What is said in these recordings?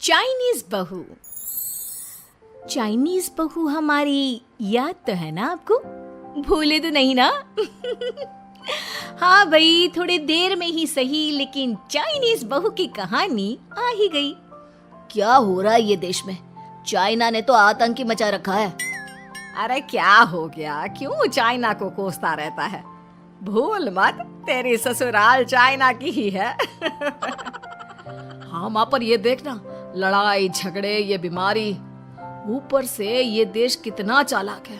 Chinese बहू। Chinese बहू हमारी याद तो है ना आपको? भूले तो नहीं ना? हाँ भाई, थोड़ी देर में ही सही, लेकिन चाइनीज बहू की कहानी आ ही गई। क्या हो रहा है ये देश में? चाइना ने तो आतंक ही मचा रखा है। अरे क्या हो गया? क्यों चाइना को कोसता रहता है? भूल मत, तेरी ससुराल चाइना की ही है। हाँ माँ, पर ये देखना, लड़ाई झगड़े, ये बीमारी, ऊपर से ये देश कितना चालाक है,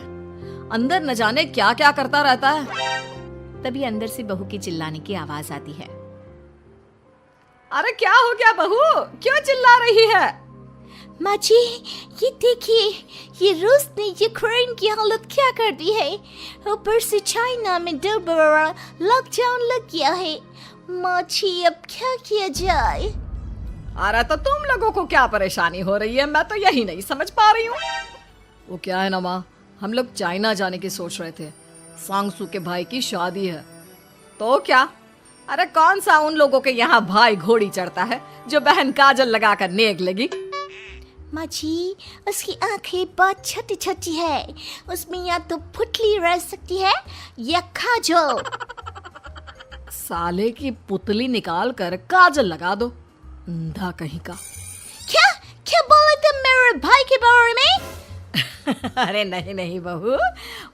अंदर न जाने क्या क्या करता रहता है। तभी अंदर से बहू की चिल्लाने की आवाज आती है। अरे क्या हो गया बहू, क्यों चिल्ला रही है? माँ जी, ये देखिए, ये रूस ने यूक्रेन की हालत क्या कर दी है। ऊपर से चाइना में डर बड़ा लॉकडाउन लग गया है। माँ जी, अब क्या किया जाए? अरे तो तुम लोगों को क्या परेशानी हो रही है, मैं तो यही नहीं समझ पा रही हूँ। वो क्या है ना माँ, हम लोग चाइना जाने की सोच रहे थे, सांगसू के भाई की शादी है। तो क्या? अरे कौन सा उन लोगों के यहाँ भाई घोड़ी चढ़ता है जो बहन काजल लगाकर नेक लगी? माँ जी, उसकी आंखें बहुत छोटी छोटी है, उसमें या तो पुतली रह सकती है या काजल। साले की पुतली निकाल कर काजल लगा दो, अंधा कहीं का। क्या क्या बोले तुम मेरे भाई के बारे में? अरे नहीं नहीं बहू,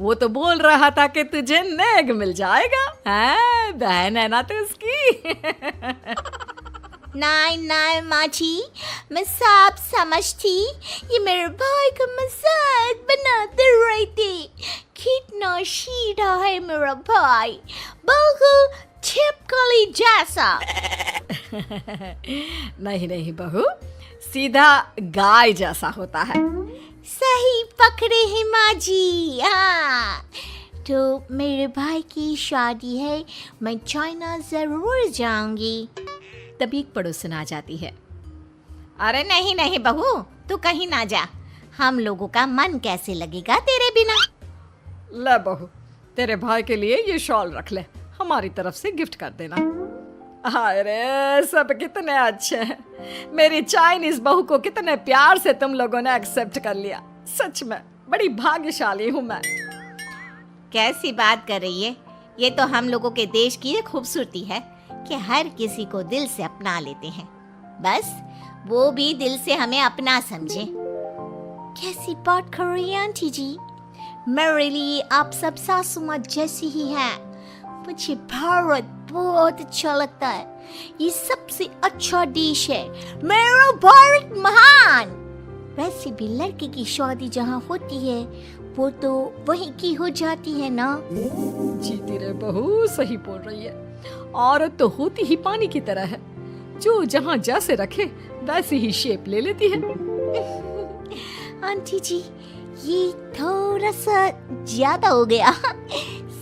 वो तो बोल रहा था कि तुझे नेग मिल जाएगा। हाँ, बहन है ना तो उसकी। नहीं नहीं माँ जी, मैं सब समझती, ये मेरे भाई का मजाक बनाते रहते। कितना सीधा है मेरा भाई, बिल्कुल छिपकली जैसा। नहीं नहीं बहू, सीधा गाय जैसा होता है। सही पकड़े हैं माँ जी। हाँ, तो मेरे भाई की शादी है, मैं चाइना जरूर जाऊंगी। तभी एक पड़ोसन आ जाती है। अरे नहीं नहीं बहू, तू कहीं ना जा, हम लोगों का मन कैसे लगेगा तेरे बिना। ले बहू, तेरे भाई के लिए ये शॉल रख ले, हमारी तरफ से गिफ्ट कर देना। अरे सब कितने अच्छे हैं, मेरी चाइनीज बहू को कितने प्यार से तुम लोगों ने एक्सेप्ट कर लिया। सच में बड़ी भाग्यशाली हूँ मैं। कैसी बात कर रही है? ये तो हम लोगों के देश की खूबसूरती है कि हर किसी को दिल से अपना लेते हैं, बस वो भी दिल से हमें अपना समझे। कैसी बात कर रही है आंटी जी? मेरे लिए आप सब सासू माँ जैसी ही हैं। मुझे भारत बहुत अच्छा लगता है, ये सबसे अच्छा देश है, मेरा भारत महान। वैसे भी लड़के की शादी जहाँ होती है वो तो वहीं की हो जाती है ना। जीती रे बहू, सही बोल रही है। औरत तो होती ही पानी की तरह है, जो जहाँ जैसे रखे वैसी ही शेप ले लेती है। आंटी जी, ये थोड़ा सा ज्यादा हो गया,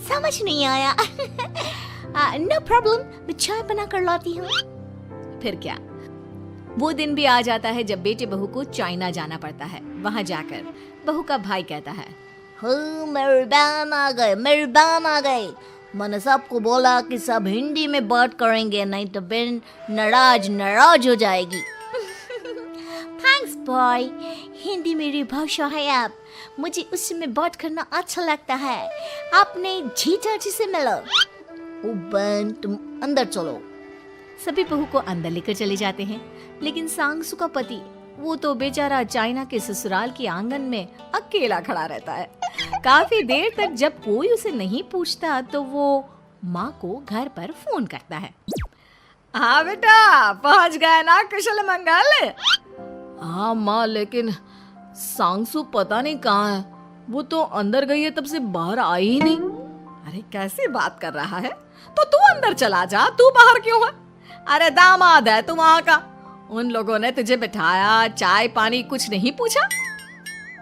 समझ नहीं आया। नो प्रॉब्लम, मैं चाय बना कर लाती हूँ। फिर क्या, वो दिन भी आ जाता है जब बेटे बहू को चाइना जाना पड़ता है। वहाँ जाकर बहू का भाई कहता है, मेरे बहन आ गए, मेरे बहन आ गए। मैंने सबको बोला कि सब हिंदी में बात करेंगे, नहीं तो बहन नाराज हो जाएगी। थैंक्स बॉय, हिंदी मेरी भाषा है, आप मुझे उसमें बात करना अच्छा लगता है। आपने जीजा जी से मिलो। ओ बहन, तुम अंदर चलो। सभी बहू को अंदर लेकर चले जाते हैं, लेकिन सांगसू का पति, वो तो बेचारा चाइना के ससुराल के आंगन में अकेला खड़ा रहता है। काफी देर तक जब कोई उसे नहीं पूछता तो वो माँ को घर पर फोन करता है। हाँ बेटा, पहुँच गए ना कुशल मंगल? हाँ माँ, लेकिन सांगसू पता नहीं कहाँ है, वो तो अंदर गई है तब से बाहर आई ही नहीं। अरे कैसी बात कर रहा है? तो तू अंदर चला जा, तू बाहर क्यों है? अरे दामाद है तू वहाँ का, उन लोगों ने तुझे बिठाया, चाय पानी कुछ नहीं पूछा?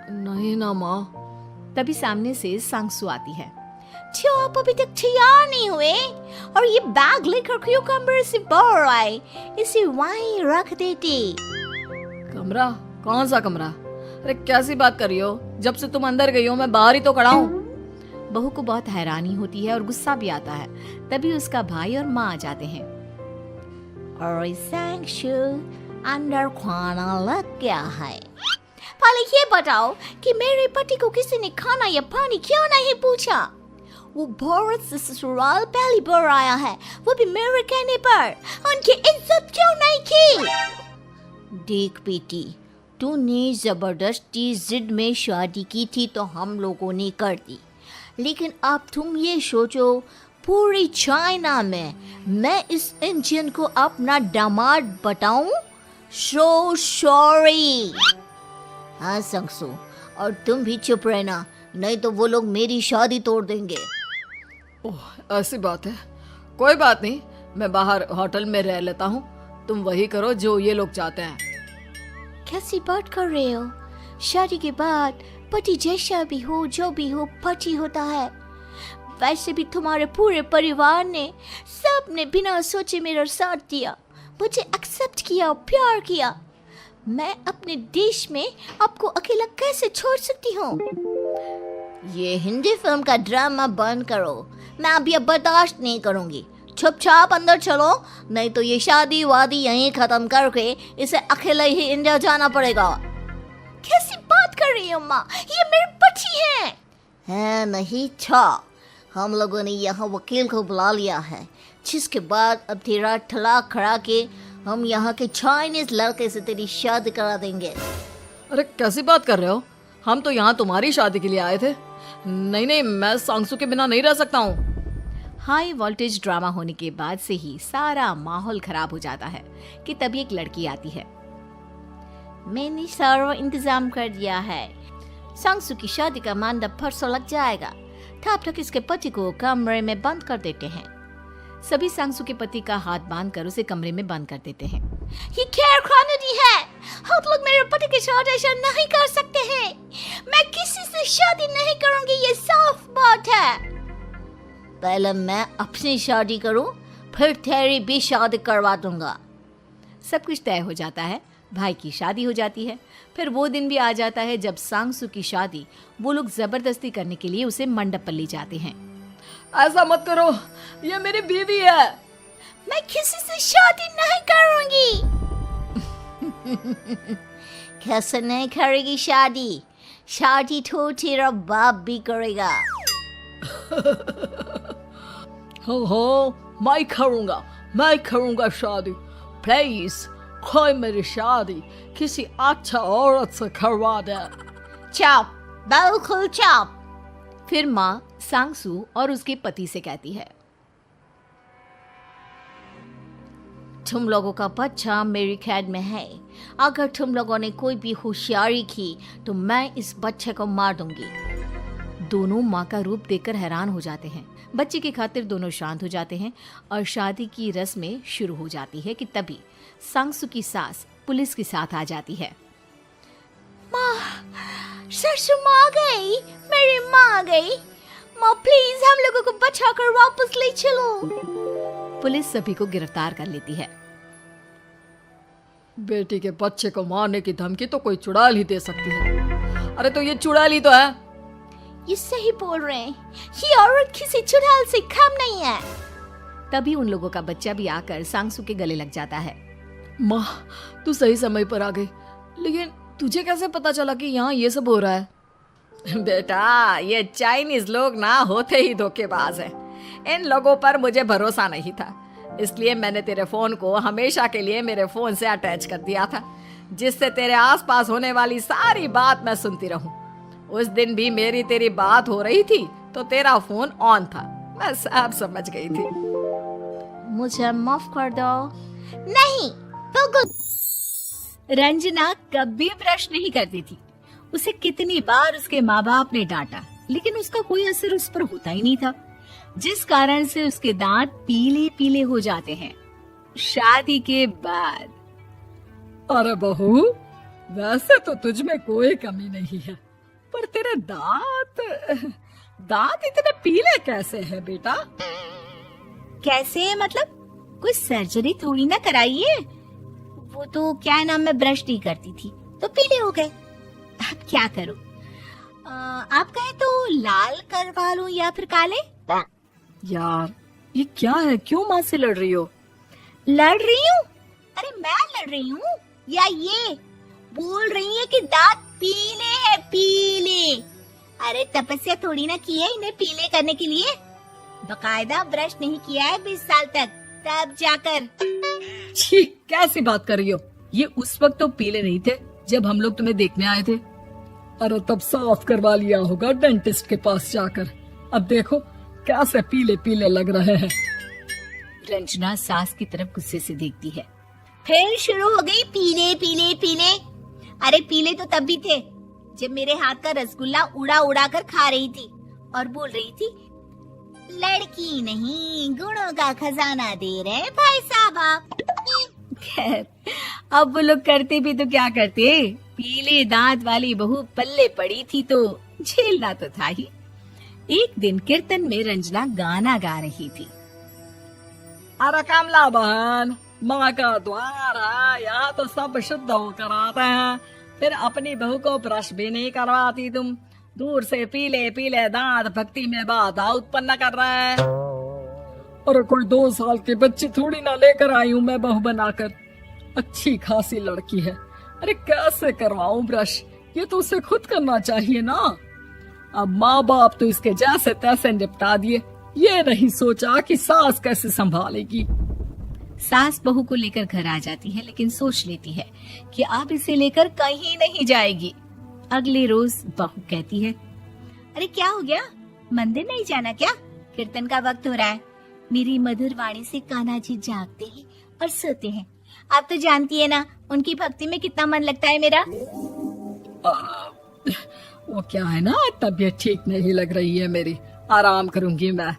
नहीं ना माँ। तभी सामने से सांगसू आती है। क्यों आप अभी तक तैयार नहीं हुए? और ये बैग लेकर क्यों कमरे से बाहर आए? इसे वहीं रख देते। कमरा? कौन सा कमरा? अरे कैसी बात कर रही हो? जब से तुम अंदर गई हो मैं बाहर ही तो खड़ा हूँ। बहू को बहुत हैरानी होती है और गुस्सा भी आता है। तभी उसका भाई और माँ आ जाते हैं। और सांगसू, अंदर खाना लग गया है। पहले ये बताओ कि मेरे पति को किसी ने खाना या पानी क्यों नहीं पूछा? वो भारत से ससुराल पहली बार आया है, वो भी मेरे कहने पर। उनकी इज्जत क्यों नहीं की? देख बेटी, तूने जबरदस्ती जिद में शादी की थी तो हम लोगों ने कर दी, लेकिन अब तुम ये सोचो, पूरी चाइना में मैं इस इंडियन को अपना दामाद बताऊं? So sorry. हाँ संगसू, और तुम भी चुप रहना, नहीं तो वो लोग मेरी शादी तोड़ देंगे। ओह, ऐसी बात है। कोई बात नहीं, मैं बाहर होटल में रह लेता हूँ, तुम वही करो जो ये लोग चाहते हैं। कैसी बात कर रहे हो? शादी के बाद पति जैसा भी हो, जो भी हो, पति होता है। वैसे भी तुम्हारे पूरे परिवार ने, सबने बिना सोचे मेरा साथ दिया, मुझे एक्सेप्ट किया, प्यार किया। मैं अपने देश में आपको अकेला कैसे छोड़ सकती हूँ? ये हिंदी फिल्म का ड्रामा बंद करो, मैं अभी अब बर्दाश्त नहीं करूँगी। चुपचाप अंदर चलो, नहीं तो ये शादी वादी यहीं खत्म करके इसे अकेले ही इंडिया जाना पड़ेगा। कैसी बात कर रही हो माँ? ये मेरे पति हैं। नहीं था, हम लोगों ने यहाँ वकील को बुला लिया है, जिसके बाद अब तेरा तलाक करा के हम यहाँ के चाइनीज लड़के से तेरी शादी करा देंगे। अरे कैसी बात कर रहे हो? हम तो यहाँ तुम्हारी शादी के लिए आए थे। नहीं नहीं, मैं सांगसू के बिना नहीं रह सकता हूँ। हाई वोल्टेज ड्रामा होने के बाद से ही सारा माहौल खराब हो जाता है कि तभी एक लड़की आती है। मैंने सारा इंतजाम कर दिया है, सांगसू की शादी का मंडप परसों लग जाएगा। तब तक इसके पति को कमरे में बंद कर देते हैं। सभी सांगसू के पति का हाथ बांधकर उसे कमरे में बंद कर देते हैं। ये क्या कानूनी है? आप लोग मेरे पति के साथ ऐसा नहीं कर सकते हैं। मैं किसी से शादी नहीं करूंगी, ये साफ बात है। पहले मैं अपनी शादी करूं, फिर तेरी भी शादी करवा दूंगा। सब कुछ तय हो जाता है, भाई की शादी हो जाती है। फिर वो दिन भी आ जाता है जब सांगसू की शादी वो लोग जबरदस्ती करने के लिए उसे मंडप पर ले जाते हैं। ऐसा मत करो, ये मेरी बीवी है। मैं किसी से शादी नहीं करूंगी। कैसे नहीं करेगी शादी? शादी तो तेरा बाप भी करेगा। हो, मैं करूंगा शादी। प्लीज कोई मेरी शादी किसी अच्छा औरत से करवा दे। चुप, बिल्कुल चुप। फिर माँ सांगसू और उसके पति से कहती है, तुम लोगों का बच्चा मेरी कैद में है। अगर तुम लोगों ने कोई भी होशियारी की तो मैं इस बच्चे को मार दूंगी। दोनों माँ का रूप देखकर हैरान हो जाते हैं। बच्चे की खातिर दोनों शांत हो जाते हैं और शादी की रस्में शुरू हो जाती है कि तभी सांगसू की सास पुलिस के साथ आ जाती है। माँ, सरसू माँ आ गई, मेरी माँ आ गई। माँ प्लीज हम लोगों को बचाकर वापस ले चलो। पुलिस सभी को गिरफ्तार कर लेती है। बेटी के बच्चे को मारने की धमकी तो कोई चुड़ैल ही दे सकती है। अरे तो ये चुड़ैल ही तो है। ये सही बोल रहे हैं, ये औरत किसी चुड़ैल से कम नहीं है। तभी उन लोगों का बच्चा भी आकर सांगसू के गले लग जाता है। माँ, तू सही समय पर आ गई, लेकिन तुझे कैसे पता चला कि यहाँ ये सब हो रहा है? बेटा, ये चाइनीज लोग ना होते ही धोखेबाज हैं। इन लोगों पर मुझे भरोसा नहीं था, इसलिए मैंने तेरे फोन को हमेशा के लिए मेरे फोन से अटैच कर दिया था, जिससे तेरे आसपास होने वाली सारी बात मैं सुनती रहूं। उस दिन भी मेरी तेरी बात हो रही थी तो तेरा फोन ऑन था, मैं सब समझ गई थी। मुझे माफ कर दो। नहीं, बिल्कुल। रंजना कभी ब्रश नहीं करती थी। उसे कितनी बार उसके माँ बाप ने डांटा, लेकिन उसका कोई असर उस पर होता ही नहीं था, जिस कारण से उसके दांत पीले पीले हो जाते हैं। शादी के बाद अरे बहू, वैसे तो तुझ में कोई कमी नहीं है, पर तेरे दांत इतने पीले कैसे हैं बेटा? कैसे मतलब? कोई सर्जरी थोड़ी ना कराइए। वो तो क्या नाम, मैं ब्रश नहीं करती थी तो पीले हो गए। अब क्या करूं? आप कहें तो लाल करवा लूं या फिर काले? यार ये क्या है, क्यों माँ से लड़ रही हो? लड़ रही हूँ? अरे मैं लड़ रही हूँ? या ये बोल रही है कि दांत पीले हैं, पीले। अरे तपस्या थोड़ी ना की है इन्हें पीले करने के लिए, बकायदा ब्रश नहीं किया है 20 साल तक, तब जाकर। छी, कैसी बात कर रही हो? ये उस वक्त तो पीले नहीं थे जब हम लोग तुम्हें देखने आए थे। अरे तब साफ करवा लिया होगा डेंटिस्ट के पास जाकर। अब देखो कैसे पीले पीले लग रहे हैं। रंजना सास की तरफ गुस्से से देखती है। फिर शुरू हो गई पीले पीले पीले। अरे पीले तो तब भी थे जब मेरे हाथ का रसगुल्ला उड़ा उड़ा कर खा रही थी और बोल रही थी, लड़की नहीं गुणों का खजाना दे रहे भाई साहब आप। खैर, अब वो लोग करते भी तो क्या करते, पीले दांत वाली बहू पल्ले पड़ी थी तो झेलना तो था ही। एक दिन कीर्तन में रंजना गाना गा रही थी। अरे कमला बहन, माँ का द्वार है, यहाँ तो सब शुद्ध होकर आते हैं, फिर अपनी बहू को ब्रश भी नहीं करवाती तुम। दूर से पीले पीले दांत भक्ति में बाधा उत्पन्न कर रहे हैं। अरे कोई 2 साल के बच्चे थोड़ी ना लेकर आई हूँ मैं बहू बनाकर। अच्छी खासी लड़की है, अरे कैसे करवाऊं ब्रश, ये तो उसे खुद करना चाहिए ना। अब माँ बाप तो इसके जैसे तैसे निपटा दिए, ये नहीं सोचा कि सास कैसे संभालेगी। सास बहू को लेकर घर आ जाती है, लेकिन सोच लेती है कि अब इसे लेकर कहीं नहीं जाएगी। अगले रोज बहू कहती है, अरे क्या हो गया, मंदिर नहीं जाना क्या? कीर्तन का वक्त हो रहा है। मेरी मधुर वाणी से कान्हा जी जागते हैं और सोते हैं। आप तो जानती है ना उनकी भक्ति में कितना मन लगता है मेरा। वो क्या है ना, तबीयत ठीक नहीं लग रही है मेरी, आराम करूंगी मैं।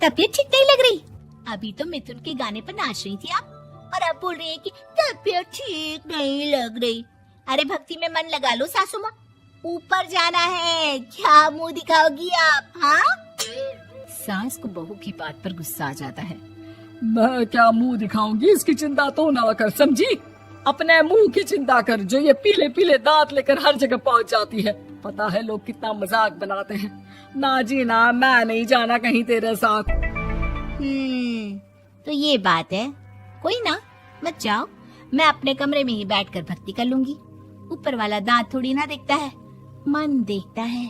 तबीयत ठीक नहीं लग रही? अभी तो मिथुन के गाने पर नाच रही थी आप, और अब बोल रही है कि तबीयत ठीक नहीं लग रही। अरे भक्ति में मन लगा लो सासू माँ, ऊपर जाना है, क्या मुंह दिखाओगी आप? हाँ, सास को बहू की बात पर गुस्सा आ जाता है। मैं क्या मुंह दिखाऊंगी, इसकी चिंता तो ना कर, समझी? अपने मुंह की चिंता कर, जो ये पीले पीले दांत लेकर हर जगह पहुंच जाती है। पता है लोग कितना मजाक बनाते हैं। ना जी ना, मैं नहीं जाना कहीं तेरे साथ। तो ये बात है। कोई ना, मत जाओ, मैं अपने कमरे में ही बैठकर भक्ति कर लूंगी। ऊपर वाला दांत थोड़ी ना देखता है, मन देखता है,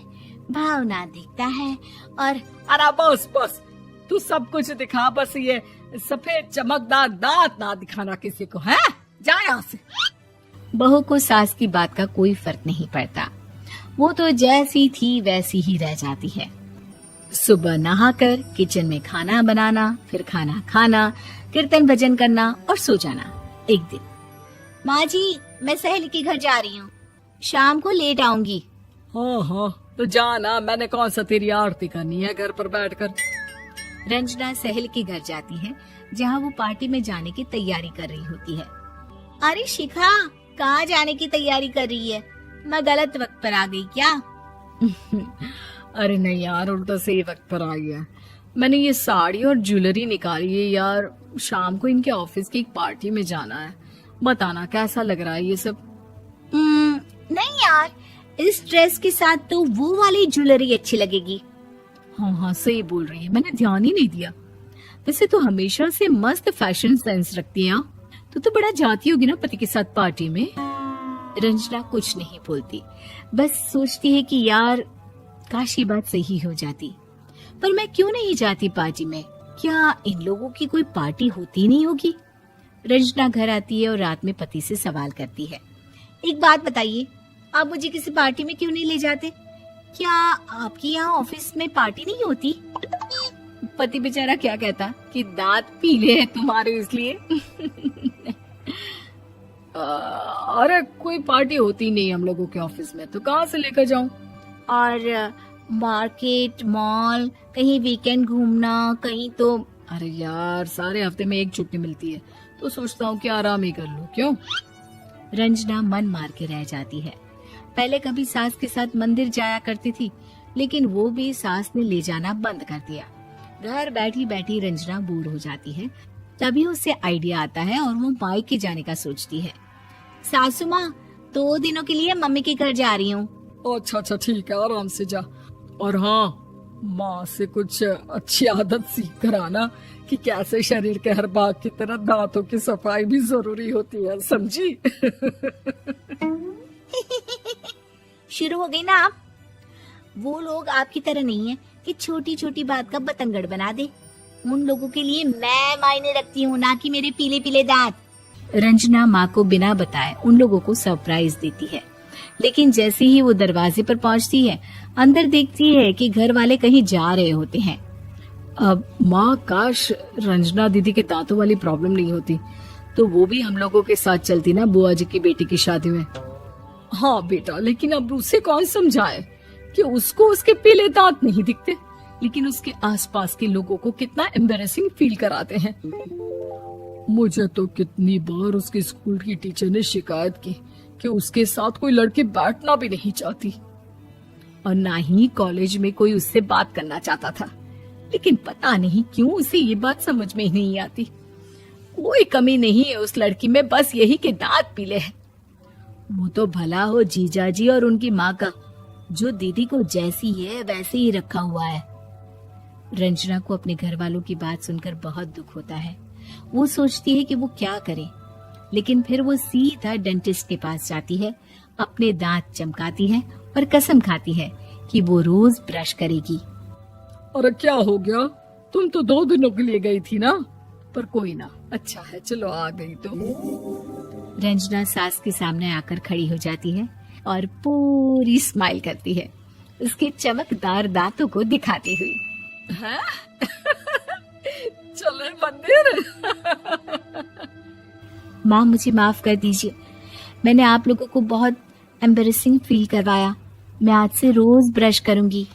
भावना देखता है। और अरे बस बस, तू सब कुछ दिखा, बस ये सफेद चमकदार दांत ना दिखाना किसी को, है? जा यहाँ से। बहू को सास की बात का कोई फर्क नहीं पड़ता, वो तो जैसी थी वैसी ही रह जाती है। सुबह नहाकर किचन में खाना बनाना, फिर खाना खाना, कीर्तन भजन करना और सो जाना। एक दिन, माँ जी मैं सहेली के घर जा रही हूँ, शाम को लेट आऊंगी। हाँ हाँ, तो जाना, मैंने कौन सा तेरी आरती करनी है घर पर बैठकर। रंजना सहेली के घर जाती है, जहाँ वो पार्टी में जाने की तैयारी कर रही होती है। अरे शिखा, कहाँ जाने की तैयारी कर रही है? मैं गलत वक्त पर आ गई क्या? अरे नहीं यार, उल्टा सही वक्त पर आई है। मैंने ये साड़ी और ज्वेलरी निकाली है यार, शाम को इनके ऑफिस की एक पार्टी में जाना है। बताना कैसा लग रहा है ये सब? नहीं यार, इस ड्रेस के साथ तो वो वाली ज्वेलरी अच्छी लगेगी। हाँ हाँ, सही बोल रही है, मैंने ध्यान ही नहीं दिया। वैसे तो हमेशा से मस्त फैशन सेंस रखती है। तो बड़ा जाती होगी ना पति के साथ पार्टी में। रंजना कुछ नहीं बोलती, बस सोचती है कि यार काश ये बात सही हो जाती, पर मैं क्यों नहीं जाती पार्टी में? क्या इन लोगों की कोई पार्टी होती नहीं होगी? रंजना घर आती है और रात में पति से सवाल करती है, एक बात बताइए, आप मुझे किसी पार्टी में क्यों नहीं ले जाते? क्या आपके यहाँ ऑफिस में पार्टी नहीं होती? पति बेचारा क्या कहता कि दांत पीले हैं तुम्हारे इसलिए। अरे कोई पार्टी होती नहीं हम लोगों के ऑफिस में, तो कहाँ से लेकर जाऊं? और मार्केट, मॉल, कहीं वीकेंड घूमना, कहीं तो। अरे यार, सारे हफ्ते में एक छुट्टी मिलती है, तो सोचता हूँ कि आराम ही कर लूं। क्यों? रंजना मन मार के रह जाती है। पहले कभी सास के साथ मंदिर जाया करती थी, लेकिन वो भी सास ने ले जाना बंद कर दिया। घर बैठी बैठी रंजना बोर हो जाती है। तभी उसे आइडिया आता है और वो मायके जाने का सोचती है। सासू माँ, 2 दिनों के लिए मम्मी के घर जा रही हूँ। अच्छा अच्छा, ठीक है, आराम से जा। और हाँ, माँ से कुछ अच्छी आदत सीख कर आना कि कैसे शरीर के हर भाग की तरह दांतों की सफाई भी जरूरी होती है, समझी? शुरू हो गई ना आप। वो लोग आपकी तरह नहीं है कि छोटी छोटी बात का बतंगड़ बना दे। उन लोगों के लिए मैं मायने रखती हूँ, ना कि मेरे पीले पीले दांत। रंजना माँ को बिना बताए उन लोगों को सरप्राइज देती है, लेकिन जैसे ही वो दरवाजे पर पहुंचती है, अंदर देखती है कि घर वाले कहीं जा रहे होते हैं। अब माँ, काश रंजना दीदी के दांतों वाली प्रॉब्लम नहीं होती तो वो भी हम लोगों के साथ चलती ना बुआ जी की बेटी की शादी में। हाँ बेटा, लेकिन अब उसे कौन समझाए कि उसको उसके पीले दांत नहीं दिखते, लेकिन उसके आसपास के लोगों को कितना एम्बैरेसिंग फील कराते हैं। मुझे तो कितनी बार उसके स्कूल की टीचर ने शिकायत की कि उसके साथ कोई लड़की बैठना भी नहीं चाहती, और ना ही कॉलेज में कोई उससे बात करना चाहता था। लेकिन पता नहीं क्यों उसे ये बात समझ में ही नहीं आती। कोई कमी नहीं है उस लड़की में, बस यही कि दांत पीले हैं। वो तो भला हो जीजाजी और उनकी माँ का, जो दीदी को जैसी है वैसे ही रखा हुआ है। रंजना को अपने घर वालों की बात सुनकर बहुत दुख होता है। वो सोचती है कि वो क्या करे, लेकिन फिर वो सीधा डेंटिस्ट के पास जाती है, अपने दांत चमकाती है और कसम खाती है कि वो रोज ब्रश करेगी। अरे क्या हो गया, तुम तो 2 दिनों के लिए गई थी ना, पर कोई ना, अच्छा है चलो आ गई तो। रंजना सास के सामने आकर खड़ी हो जाती है और पूरी स्माइल करती है, उसके चमकदार दांतों को दिखाती हुई। चले मंदिर। माँ मुझे माफ कर दीजिए, मैंने आप लोगों को बहुत एम्बैरेसिंग फील करवाया। मैं आज से रोज ब्रश करूंगी।